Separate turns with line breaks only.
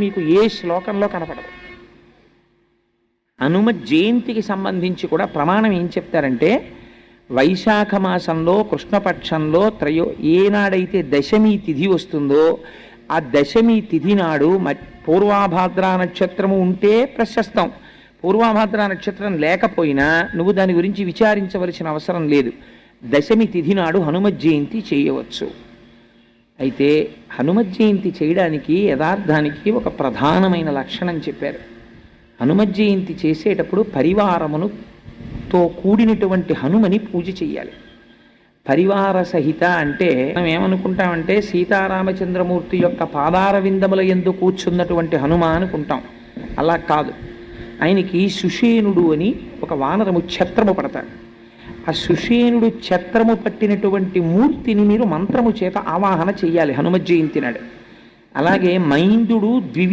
మీకు ఏ శ్లోకంలో కనపడదు. హనుమ జయంతికి సంబంధించి కూడా ప్రమాణం ఏం చెప్తారంటే, వైశాఖ మాసంలో కృష్ణపక్షంలో ఏనాడైతే దశమి తిథి వస్తుందో ఆ దశమి తిథి నాడు పూర్వాభాద్ర నక్షత్రము ఉంటే ప్రశస్తం, పూర్వాభాద్ర నక్షత్రం లేకపోయినా నువ్వు దాని గురించి విచారించవలసిన అవసరం లేదు. దశమి తిథి నాడు హనుమ జయంతి చేయవచ్చు. అయితే హనుమ జయంతి చేయడానికి యథార్థానికి ఒక ప్రధానమైన లక్షణం చెప్పారు. హనుమ జయంతి చేసేటప్పుడు పరివారముతో కూడినటువంటి హనుమని పూజ చెయ్యాలి. పరివార సహిత అంటే మనం ఏమనుకుంటామంటే సీతారామచంద్రమూర్తి యొక్క పాదార విందముల యందు కూర్చున్నటువంటి హనుమ అనుకుంటాం. అలా కాదు. ఆయనకి సుషేనుడు అని ఒక వానరము ఛత్రము పడతాడు. ఆ సుషేనుడు ఛత్రము పట్టినటువంటి మూర్తిని మీరు మంత్రము చేత ఆవాహన చెయ్యాలి హనుమ జయంతి నాడు. అలాగే మైందుడు